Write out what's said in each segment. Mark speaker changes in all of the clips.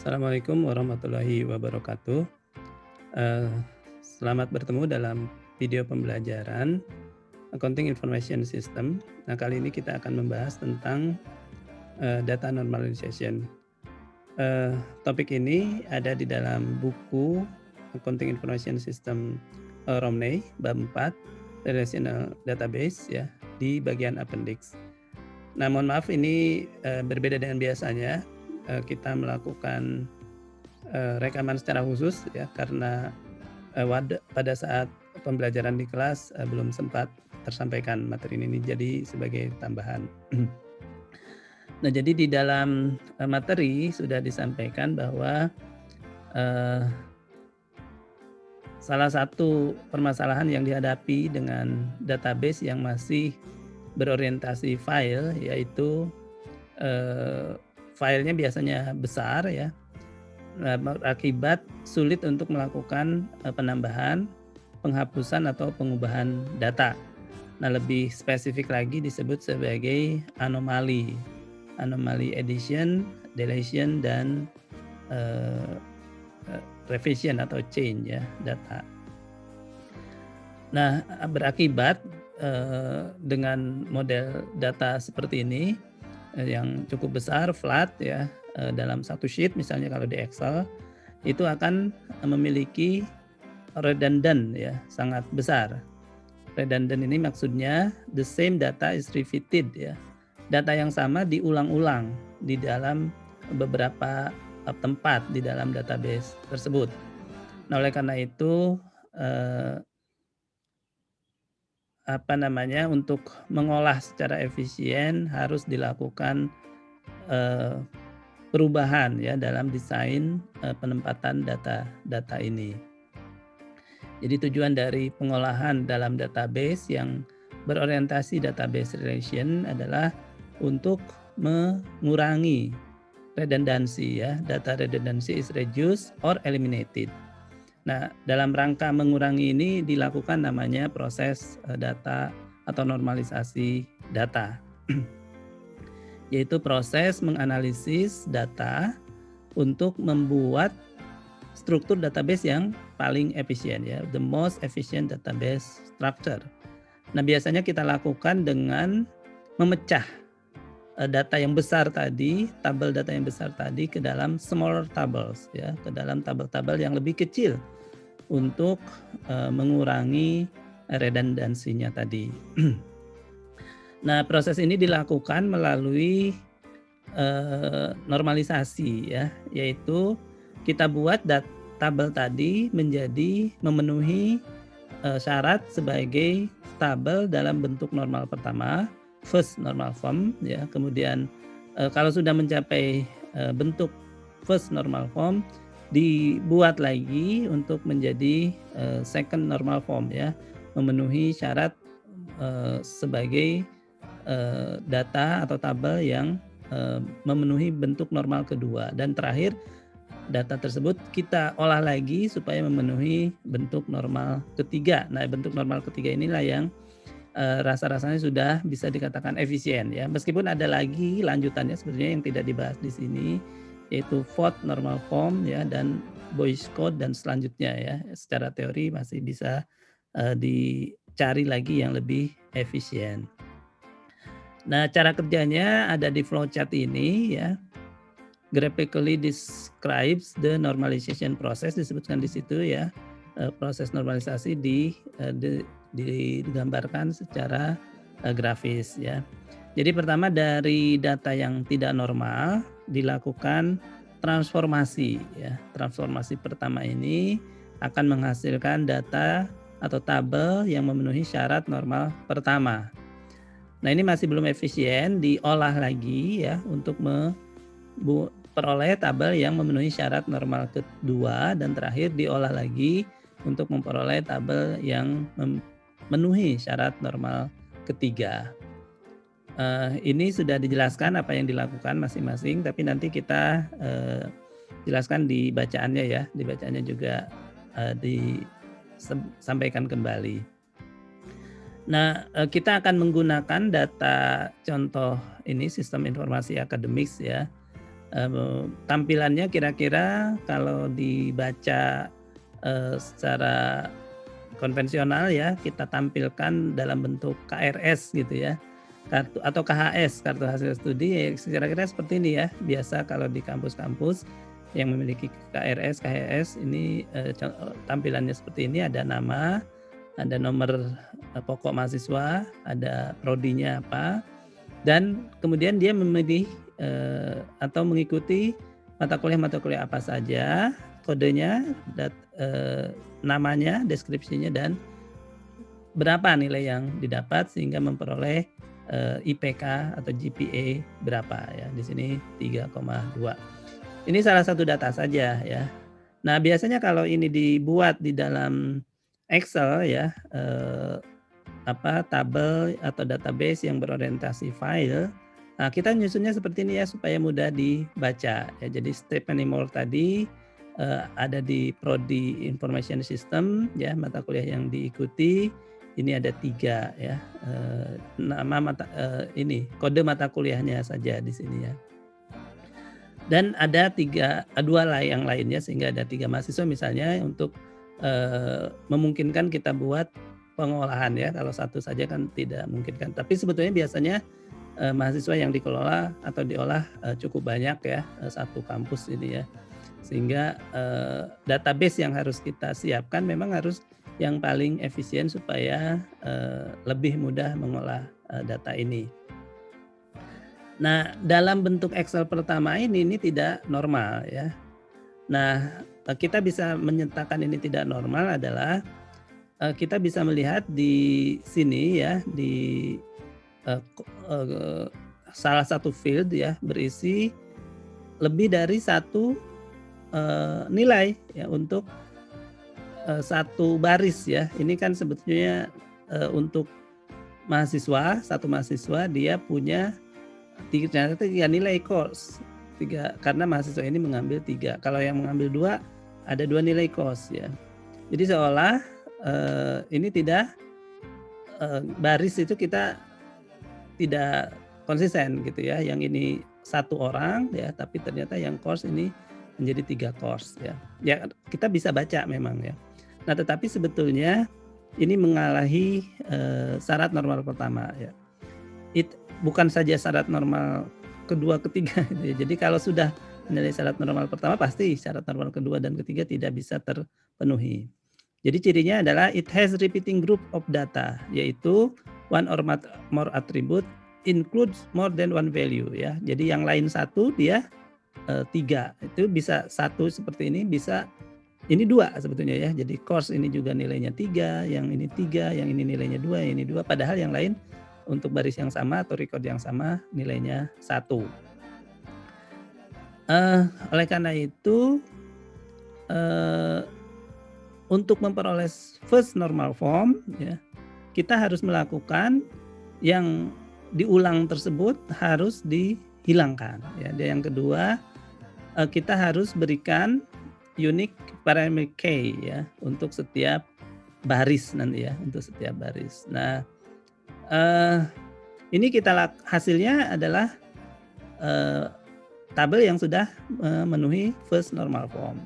Speaker 1: Assalamualaikum warahmatullahi wabarakatuh. Eee, Selamat bertemu dalam video pembelajaran Accounting Information System. Nah, kali ini kita akan membahas tentang, data normalization. Topik ini ada di dalam buku Accounting Information System, Romney, bab 4, Relational Database ya, di bagian appendix. Nah, mohon maaf ini, berbeda dengan biasanya, kita melakukan rekaman secara khusus ya karena, pada saat pembelajaran di kelas, belum sempat tersampaikan materi ini jadi sebagai tambahan. Nah, jadi di dalam, materi sudah disampaikan bahwa, eee, salah satu permasalahan yang dihadapi dengan database yang masih berorientasi file yaitu, eee, filenya biasanya besar ya. Nah, berakibat sulit untuk melakukan, penambahan, penghapusan, atau pengubahan data. Nah, lebih spesifik lagi disebut sebagai anomali. Anomali addition, deletion, dan, eee eee, revision atau change ya, data. Nah, berakibat, dengan model data seperti ini, yang cukup besar, flat ya, dalam satu sheet misalnya kalau di Excel, itu akan memiliki redundant ya, sangat besar. Redundant ini maksudnya the same data is repeated ya. Data yang sama diulang-ulang di dalam beberapa, tempat di dalam database tersebut. Nah, oleh karena itu, eee, untuk mengolah secara efisien harus dilakukan, eee, perubahan ya dalam desain, penempatan data-data ini. Jadi tujuan dari pengolahan dalam database yang berorientasi database relation adalah untuk mengurangi redundancy ya, data redundancy is reduced or eliminated. Nah, dalam rangka mengurangi ini dilakukan namanya proses, data atau normalisasi data. Yaitu proses menganalisis data untuk membuat struktur database yang paling efisien ya, the most efficient database structure. Nah, biasanya kita lakukan dengan memecah, data yang besar tadi, tabel data yang besar tadi ke dalam smaller tables ya, ke dalam tabel-tabel yang lebih kecil untuk, mengurangi redundansinya tadi. Nah, proses ini dilakukan melalui, normalisasi ya, yaitu kita buat tabel tadi menjadi memenuhi, syarat sebagai tabel dalam bentuk normal pertama, first normal form ya, kemudian, kalau sudah mencapai, bentuk first normal form, dibuat lagi untuk menjadi, second normal form ya, memenuhi syarat, sebagai, data atau tabel yang, memenuhi bentuk normal kedua, dan terakhir data tersebut kita olah lagi supaya memenuhi bentuk normal ketiga. Nah, bentuk normal ketiga inilah yang, rasa-rasanya sudah bisa dikatakan efisien ya. Meskipun ada lagi lanjutannya sebenarnya yang tidak dibahas di sini, yaitu fourth normal form ya, dan Boyce code dan selanjutnya ya. Secara teori masih bisa, dicari lagi yang lebih efisien. Nah, cara kerjanya ada di flowchart ini ya. Graphically describes the normalization process, disebutkan di situ ya. Proses normalisasi digambarkan secara, grafis ya. Jadi pertama dari data yang tidak normal dilakukan transformasi ya. Transformasi pertama ini akan menghasilkan data atau tabel yang memenuhi syarat normal pertama. Nah, ini masih belum efisien, diolah lagi ya untuk memperoleh tabel yang memenuhi syarat normal kedua, dan terakhir diolah lagi untuk memperoleh tabel yang memenuhi syarat normal ketiga. Ini sudah dijelaskan apa yang dilakukan masing-masing, tapi nanti kita, jelaskan di bacaannya ya, di bacaannya juga, disampaikan kembali. Nah, kita akan menggunakan data contoh ini sistem informasi akademis ya, Tampilannya kira-kira kalau dibaca, secara konvensional ya, kita tampilkan dalam bentuk KRS gitu ya, kartu atau KHS, kartu hasil studi, ya kira-kira seperti ini ya. Biasa kalau di kampus-kampus yang memiliki KRS, KHS ini, tampilannya seperti ini, ada nama, ada nomor, pokok mahasiswa, ada prodinya apa, dan kemudian dia memilih, atau mengikuti mata kuliah apa saja, kodenya, namanya, deskripsinya, dan berapa nilai yang didapat sehingga memperoleh, IPK atau GPA berapa ya, di sini 3,2. Ini salah satu data saja ya. Nah, biasanya kalau ini dibuat di dalam Excel ya, tabel atau database yang berorientasi file, nah kita nyusunnya seperti ini ya supaya mudah dibaca ya. Jadi step anymore tadi, ada di prodi information system ya, mata kuliah yang diikuti ini ada 3 ya, nama kode mata kuliahnya saja di sini ya. Dan ada 2 yang lainnya sehingga ada 3 mahasiswa misalnya untuk, memungkinkan kita buat pengolahan ya, kalau satu saja kan tidak memungkinkan. Tapi sebetulnya biasanya, mahasiswa yang dikelola atau diolah, cukup banyak ya, satu kampus ini ya. Sehingga, database yang harus kita siapkan memang harus yang paling efisien supaya, lebih mudah mengolah, data ini. Nah, dalam bentuk Excel pertama ini tidak normal ya. Nah, kita bisa menyatakan ini tidak normal adalah, kita bisa melihat di sini ya, di, salah satu field ya, berisi lebih dari satu, nilai ya untuk, satu baris ya. Ini kan sebetulnya, untuk satu mahasiswa dia punya ternyata 3 nilai course, karena mahasiswa ini mengambil 3. Kalau yang mengambil 2, ada 2 nilai course ya. Jadi seolah, ini tidak, baris itu kita tidak konsisten gitu ya, yang ini 1 orang ya, tapi ternyata yang course ini menjadi 3 course ya. Ya kita bisa baca memang ya. Nah tetapi sebetulnya ini mengalahi, syarat normal pertama ya. Bukan saja syarat normal kedua, ketiga gitu ya. Jadi kalau sudah menilai syarat normal pertama pasti syarat normal kedua dan ketiga tidak bisa terpenuhi. Jadi cirinya adalah it has repeating group of data, yaitu one or more attribute includes more than one value ya. Jadi yang lain 1 dia, 3. Itu bisa 1 seperti ini, bisa ini 2 sebetulnya ya. Jadi course ini juga nilainya 3, yang ini 3, yang ini nilainya 2, yang ini 2, padahal yang lain untuk baris yang sama atau record yang sama nilainya 1. Oleh karena itu, untuk memperoleh first normal form ya, kita harus melakukan yang diulang tersebut harus dihilangkan ya. Dan yang kedua, kita harus berikan unique parameter key ya untuk setiap baris nanti ya, untuk setiap baris. Nah, ini hasilnya adalah, tabel yang sudah memenuhi first normal form.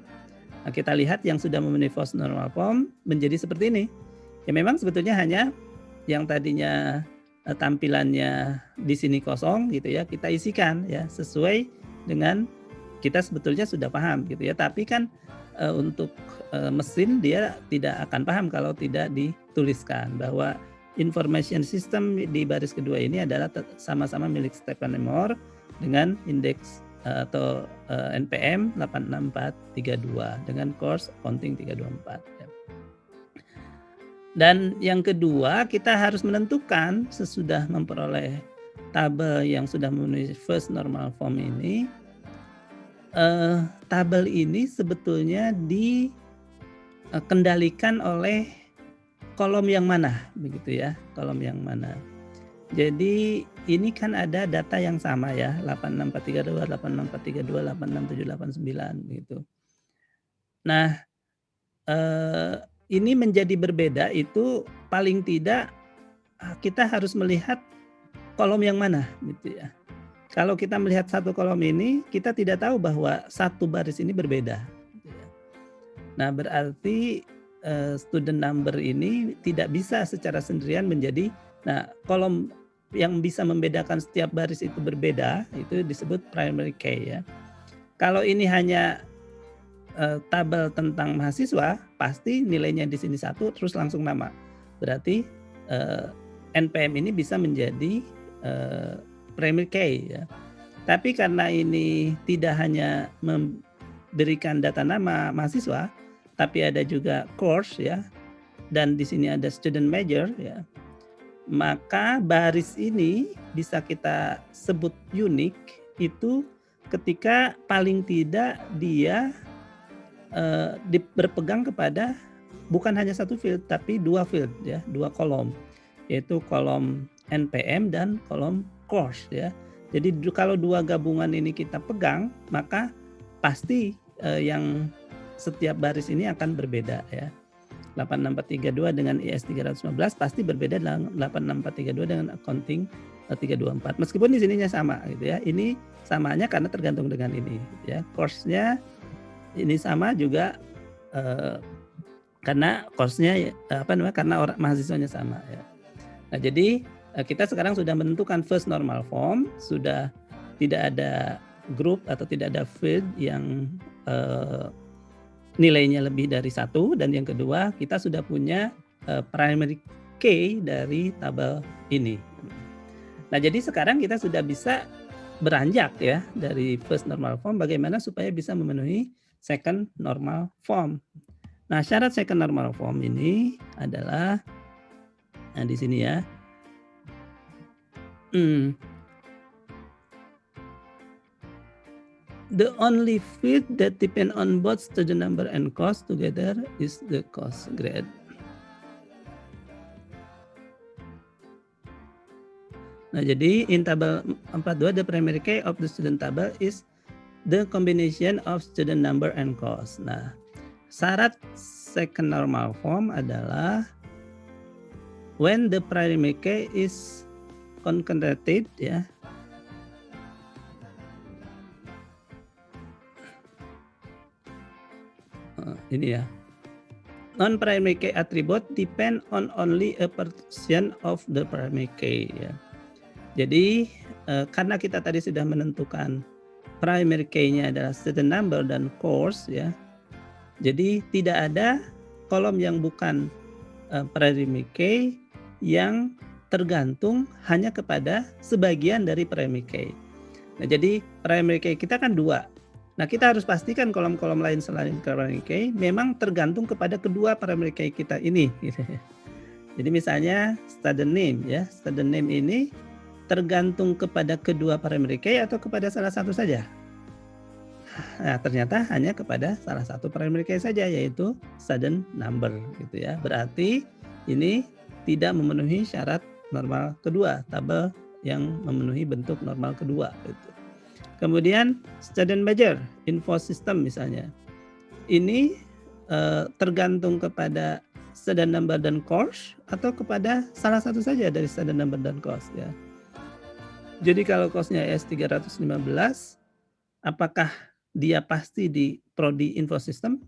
Speaker 1: Nah, kita lihat yang sudah memenuhi first normal form menjadi seperti ini. Ya memang sebetulnya hanya yang tadinya, tampilannya di sini kosong gitu ya, kita isikan ya sesuai dengan kita sebetulnya sudah paham gitu ya. Tapi kan, untuk, mesin dia tidak akan paham kalau tidak dituliskan bahwa information system di baris kedua ini adalah sama-sama milik Stephen Moore dengan indeks, atau, NPM 86432 dengan course accounting 324 ya. Dan yang kedua, kita harus menentukan sesudah memperoleh tabel yang sudah memenuhi first normal form ini, tabel ini sebetulnya dikendalikan oleh kolom yang mana begitu ya, kolom yang mana. Jadi ini kan ada data yang sama ya, 86432, 86432, 86789 begitu. Nah, ini menjadi berbeda itu paling tidak, kita harus melihat kolom yang mana gitu ya. Kalau kita melihat satu kolom ini, kita tidak tahu bahwa satu baris ini berbeda. Gitu ya. Nah, berarti student number ini tidak bisa secara sendirian menjadi, nah kolom yang bisa membedakan setiap baris itu berbeda, itu disebut primary key ya. Kalau ini hanya tabel tentang mahasiswa, pasti nilainya di sini 1 terus langsung nama. Berarti NPM ini bisa menjadi primary key ya. Tapi karena ini tidak hanya memberikan data nama mahasiswa, tapi ada juga course ya, dan di sini ada student major ya, maka baris ini bisa kita sebut unik itu ketika paling tidak dia berpegang kepada bukan hanya satu field tapi 2 field ya, 2 kolom, yaitu kolom NPM dan kolom course ya. Jadi kalau 2 gabungan ini kita pegang, maka pasti yang setiap baris ini akan berbeda ya. 86432 dengan IS 315 pasti berbeda dengan 86432 dengan accounting 324. Meskipun di sininya sama gitu ya. Ini samanya karena tergantung dengan ini ya. Course-nya ini sama juga karena course-nya karena orang mahasiswanya sama ya. Nah, jadi kita sekarang sudah menentukan first normal form, sudah tidak ada group atau tidak ada field yang nilainya lebih dari 1, dan yang kedua kita sudah punya primary key dari tabel ini. Nah, jadi sekarang kita sudah bisa beranjak ya dari first normal form bagaimana supaya bisa memenuhi second normal form. Nah, syarat second normal form ini adalah di sini ya. The only field that depend on both student number and cost together is the cost grade. Nah, jadi in table 42 the primary key of the student table is the combination of student number and cost. Nah, syarat second normal form adalah when the primary key is concatenated ya. Ini ya. Non-primary key attribute depend on only a portion of the primary key ya. Jadi karena kita tadi sudah menentukan primary key-nya adalah student number dan course ya. Jadi tidak ada kolom yang bukan primary key yang tergantung hanya kepada sebagian dari primary key. Nah, jadi primary key kita kan 2. Nah, kita harus pastikan kolom-kolom lain selain primary key memang tergantung kepada kedua primary key kita ini. Jadi misalnya student name ya, student name ini tergantung kepada kedua primary key atau kepada salah satu saja. Nah, ternyata hanya kepada salah satu primary key saja, yaitu student number gitu ya. Berarti ini tidak memenuhi syarat normal kedua, tabel yang memenuhi bentuk normal kedua gitu. Kemudian student major, info system misalnya. Ini tergantung kepada student number dan course atau kepada salah satu saja dari student number dan course ya. Jadi kalau course-nya IS 315, apakah dia pasti di prodi info system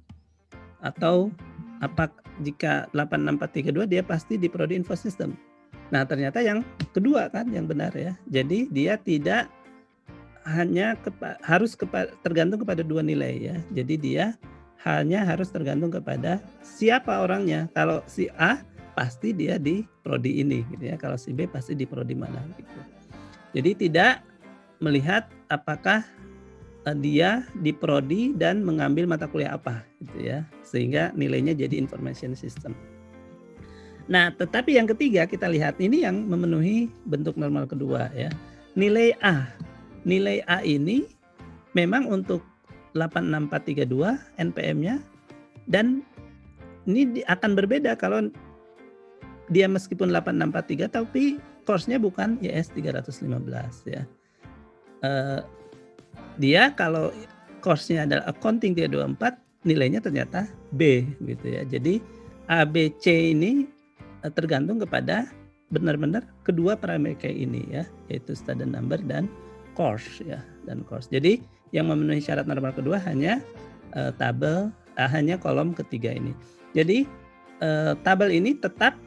Speaker 1: atau jika 86432 dia pasti di prodi info system. Nah, ternyata yang kedua kan yang benar ya. Jadi dia tidak hanya tergantung kepada 2 nilai ya. Jadi dia hanya harus tergantung kepada siapa orangnya. Kalau si A pasti dia di prodi ini gitu ya. Kalau si B pasti di prodi mana gitu. Jadi tidak melihat apakah dia di prodi dan mengambil mata kuliah apa gitu ya. Sehingga nilainya jadi information system. Nah, tetapi yang ketiga kita lihat ini yang memenuhi bentuk normal kedua ya. Nilai A. Nilai A ini memang untuk 86432 NPM-nya, dan ini akan berbeda kalau dia meskipun 8643 tapi course-nya bukan IS 315 ya. Dia kalau course-nya adalah accounting 324 nilainya ternyata B gitu ya. Jadi A, B, C ini tergantung kepada benar-benar kedua primary key ini ya, yaitu student number dan course ya, dan course. Jadi yang memenuhi syarat normal kedua hanya hanya kolom ketiga ini. Jadi tabel ini tetap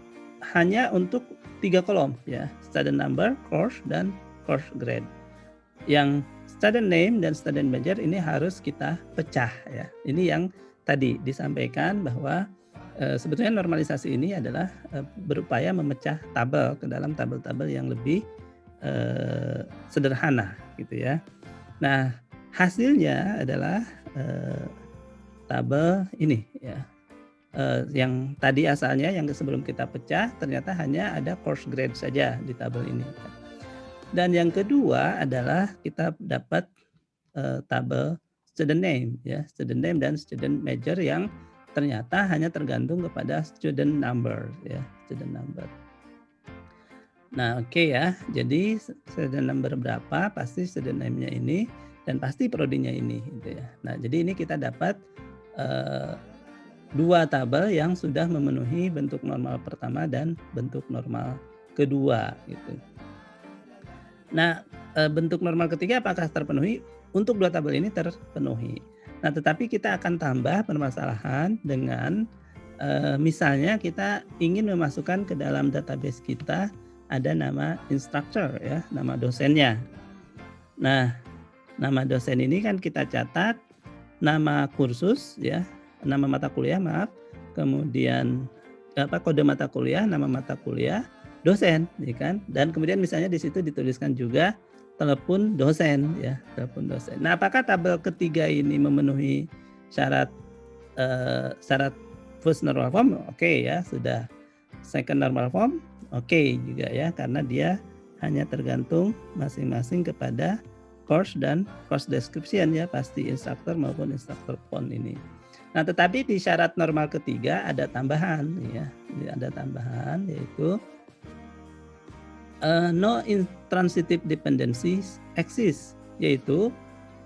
Speaker 1: hanya untuk 3 kolom ya, student number, course, dan course grade. Yang student name dan student major ini harus kita pecah ya. Ini yang tadi disampaikan bahwa sebetulnya normalisasi ini adalah berupaya memecah tabel ke dalam tabel-tabel yang lebih sederhana gitu ya. Nah, hasilnya adalah tabel ini ya. Yang tadi asalnya yang sebelum kita pecah ternyata hanya ada course grade saja di tabel ini. Dan yang kedua adalah kita dapat tabel student name ya, student name dan student major yang ternyata hanya tergantung kepada student number ya, student number. Nah, oke ya. Jadi student number berapa pasti student name-nya ini dan pasti prodinya ini gitu ya. Nah, jadi ini kita dapat dua tabel yang sudah memenuhi bentuk normal pertama dan bentuk normal kedua gitu. Nah, bentuk normal ketiga apakah terpenuhi? Untuk dua tabel ini terpenuhi. Nah, tetapi kita akan tambah permasalahan dengan misalnya kita ingin memasukkan ke dalam database kita ada nama instructor ya, nama dosennya. Nah, nama dosen ini kan kita catat nama kursus ya, nama mata kuliah maaf, kemudian kode mata kuliah, nama mata kuliah, dosen, ya kan? Dan kemudian misalnya di situ dituliskan juga telepon dosen ya, telepon dosen. Nah, apakah tabel ketiga ini memenuhi syarat first normal form? Oke ya, sudah. Second normal form? Oke juga ya, karena dia hanya tergantung masing-masing kepada course dan course description ya, pasti instructor maupun instructor phone ini. Nah, tetapi di syarat normal ketiga ada tambahan ya, ada tambahan yaitu no intransitive dependencies exist, yaitu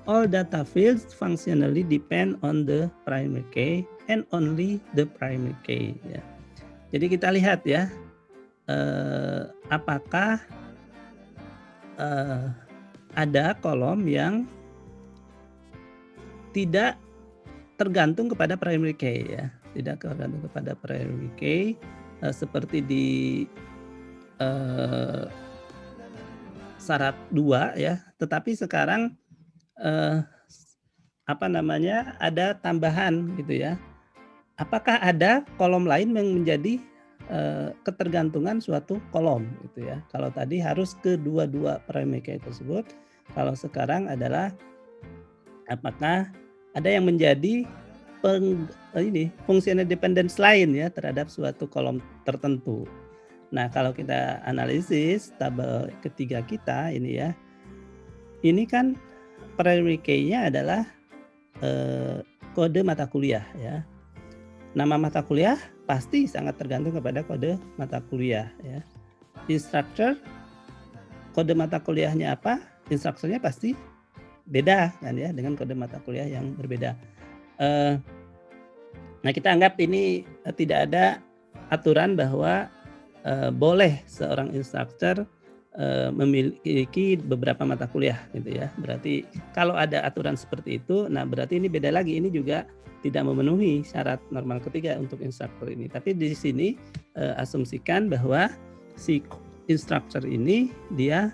Speaker 1: all data fields functionally depend on the primary key and only the primary key ya. Jadi kita lihat ya, apakah ada kolom yang tidak tergantung kepada primary key ya, tidak tergantung kepada primary key seperti di syarat 2 ya, tetapi sekarang ada tambahan gitu ya. Apakah ada kolom lain yang menjadi ketergantungan suatu kolom gitu ya. Kalau tadi harus kedua-dua primary key tersebut, kalau sekarang adalah apakah ada yang menjadi fungsional dependence lain ya terhadap suatu kolom tertentu. Nah, kalau kita analisis tabel ketiga kita ini ya, ini kan primary key-nya adalah kode mata kuliah ya. Nama mata kuliah pasti sangat tergantung kepada kode mata kuliah ya. Instructor, kode mata kuliahnya apa? Instrukturnya pasti beda kan ya, dengan kode mata kuliah yang berbeda. Nah, kita anggap ini tidak ada aturan bahwa boleh seorang instruktur memiliki beberapa mata kuliah gitu ya. Berarti kalau ada aturan seperti itu, nah berarti ini beda lagi, ini juga tidak memenuhi syarat normal ketiga untuk instruktur ini. Tapi di sini asumsikan bahwa si instruktur ini dia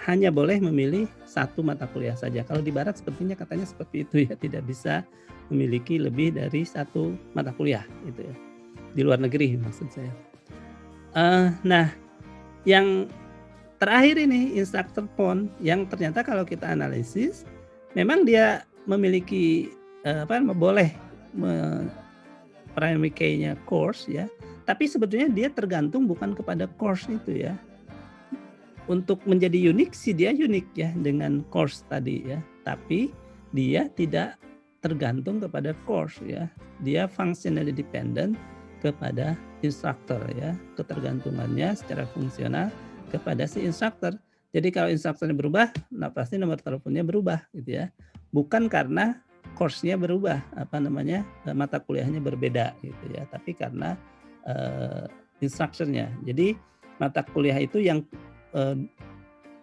Speaker 1: hanya boleh memilih satu mata kuliah saja. Kalau di barat sepertinya katanya seperti itu ya, tidak bisa memiliki lebih dari satu mata kuliah gitu ya. Di luar negeri maksud saya. Nah, yang terakhir ini instruktur phone yang ternyata kalau kita analisis memang dia memiliki boleh primary key-nya course ya, tapi sebetulnya dia tergantung bukan kepada course itu ya. Untuk menjadi unik sih dia unik ya dengan course tadi ya, tapi dia tidak tergantung kepada course ya, dia functionally dependent kepada instruktur ya, ketergantungannya secara fungsional kepada si instruktur. Jadi kalau instrukturnya berubah, nah pasti nomor teleponnya berubah gitu ya, bukan karena course-nya berubah, mata kuliahnya berbeda gitu ya, tapi karena instrukturnya. Jadi mata kuliah itu yang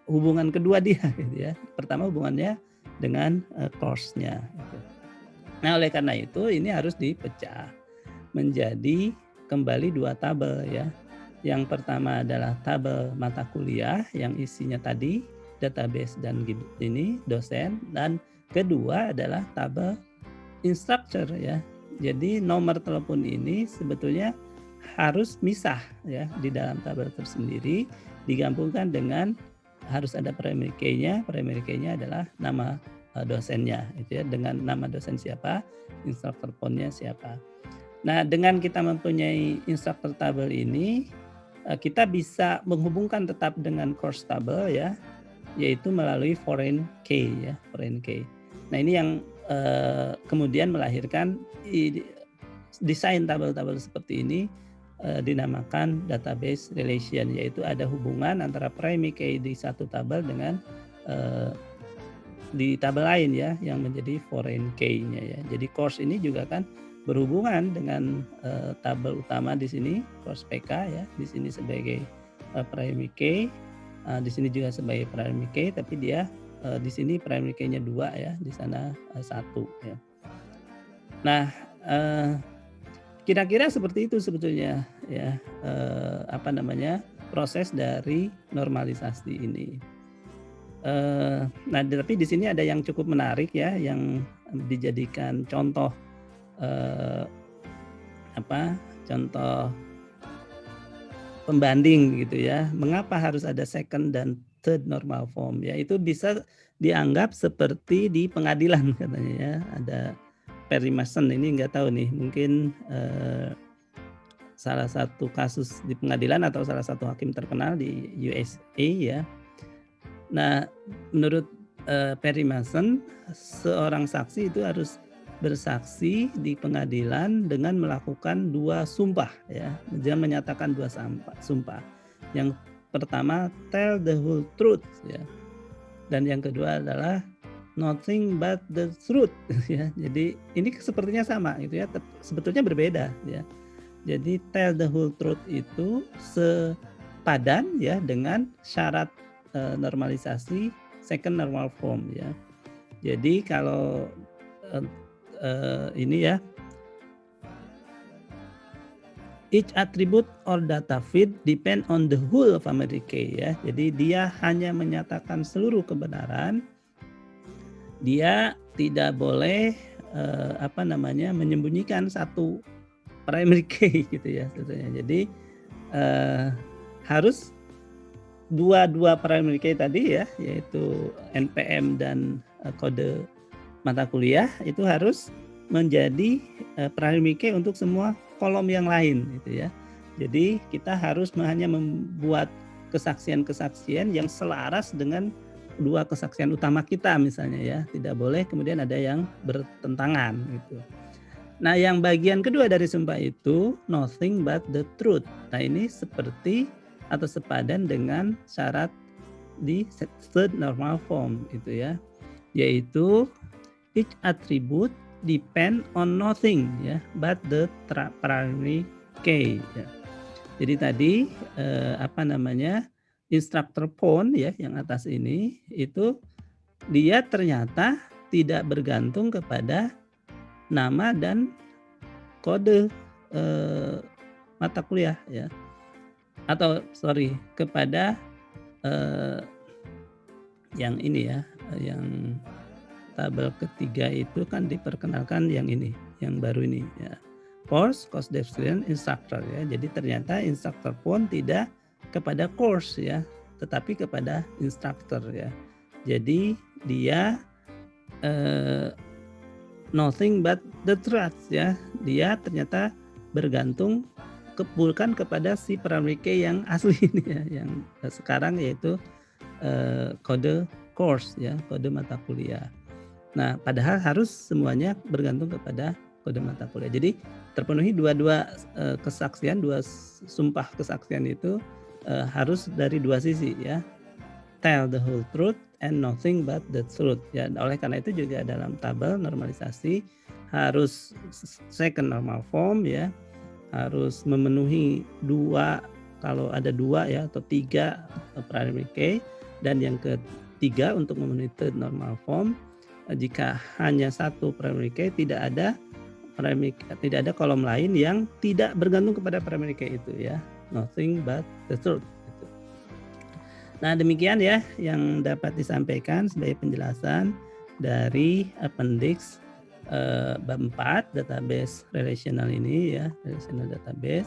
Speaker 1: hubungan kedua dia gitu ya. Pertama hubungannya dengan course-nya gitu. Nah, oleh karena itu ini harus dipecah menjadi kembali 2 tabel ya. Yang pertama adalah tabel mata kuliah yang isinya tadi database dan ini dosen, dan kedua adalah tabel instructor ya. Jadi nomor telepon ini sebetulnya harus misah ya di dalam tabel tersendiri, digabungkan dengan harus ada primary key-nya. Primary key-nya adalah nama dosennya itu ya, dengan nama dosen siapa, instructor phone-nya siapa. Nah, dengan kita mempunyai instructor tabel ini, kita bisa menghubungkan tetap dengan course tabel ya, yaitu melalui foreign key ya, foreign key. Nah, ini yang kemudian melahirkan desain tabel-tabel seperti ini, dinamakan database relation, yaitu ada hubungan antara primary key di satu tabel dengan di tabel lain ya, yang menjadi foreign key-nya ya. Jadi course ini juga kan berhubungan dengan tabel utama di sini, course PK ya, di sini sebagai primary key, di sini juga sebagai primary key, tapi dia di sini primary key-nya 2 ya, di sana 1 ya. Nah, kira-kira seperti itu sebetulnya ya, proses dari normalisasi ini. Nah, tapi di sini ada yang cukup menarik ya, yang dijadikan contoh contoh pembanding gitu ya. Mengapa harus ada second dan third normal form ya? Itu bisa dianggap seperti di pengadilan katanya ya. Ada Perry Mason, ini nggak tahu nih, mungkin salah satu kasus di pengadilan atau salah satu hakim terkenal di USA ya. Nah, menurut Perry Mason, seorang saksi itu harus bersaksi di pengadilan dengan melakukan 2 sumpah ya. Dia menyatakan 2 sumpah. Yang pertama tell the whole truth ya. Dan yang kedua adalah nothing but the truth ya. Jadi ini sepertinya sama gitu ya, sebetulnya berbeda ya. Jadi tell the whole truth itu sepadan ya dengan syarat normalisasi second normal form ya. Jadi kalau ini ya, each attribute or data feed depend on the whole of primary key ya. Jadi dia hanya menyatakan seluruh kebenaran. Dia tidak boleh menyembunyikan satu primary key gitu ya sebetulnya. Jadi harus dua primary key tadi ya, yaitu NPM dan kode mata kuliah itu harus menjadi primary key untuk semua kolom yang lain gitu ya. Jadi kita harus hanya membuat kesaksian-kesaksian yang selaras dengan 2 kesaksian utama kita misalnya ya. Tidak boleh kemudian ada yang bertentangan gitu. Nah, yang bagian kedua dari sumpah itu nothing but the truth. Nah, ini seperti atau sepadan dengan syarat di third normal form gitu ya. Yaitu each attribute depend on nothing ya, but the primary key ya. Jadi tadi instructor phone ya yang atas ini itu dia ternyata tidak bergantung kepada nama dan kode mata kuliah ya. Atau kepada yang ini ya, yang tabel ketiga itu kan diperkenalkan yang ini, yang baru ini ya. Course description, instructor ya. Jadi ternyata instructor pun tidak kepada course ya, tetapi kepada instructor ya. Jadi dia nothing but the truth ya. Dia ternyata bergantung bukan kepada si primary key yang asli ini ya, yang sekarang yaitu kode course ya, kode mata kuliah. Nah, padahal harus semuanya bergantung kepada kode mata kuliah. Jadi terpenuhi dua kesaksian, 2 sumpah kesaksian itu harus dari 2 sisi ya. Tell the whole truth and nothing but the truth ya. Oleh karena itu juga dalam tabel normalisasi harus second normal form ya. Harus memenuhi 2, kalau ada 2 ya atau 3 primary key, Dan yang ketiga untuk memenuhi third normal form, jika hanya satu primary key tidak ada kolom lain yang tidak bergantung kepada primary key itu ya. Nothing but the truth gitu. Nah, demikian ya yang dapat disampaikan sebagai penjelasan dari appendix bab 4 database relational ini ya, relational database.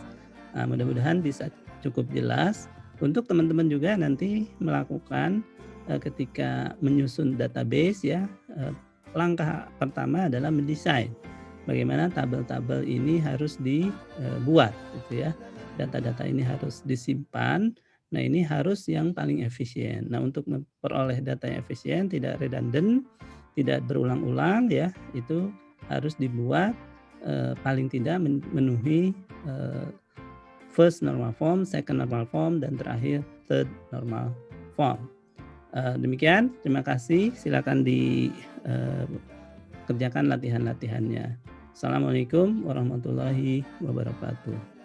Speaker 1: Nah, mudah-mudahan bisa cukup jelas untuk teman-teman juga nanti melakukan ketika menyusun database ya. Langkah pertama adalah mendesain bagaimana tabel-tabel ini harus dibuat gitu ya. Data-data ini harus disimpan. Nah, ini harus yang paling efisien. Nah, untuk memperoleh data yang efisien, tidak redundant, tidak berulang-ulang ya, itu harus dibuat paling tidak memenuhi first normal form, second normal form, dan terakhir third normal form. Demikian, terima kasih. Silakan dikerjakan latihan-latihannya. Assalamualaikum warahmatullahi wabarakatuh.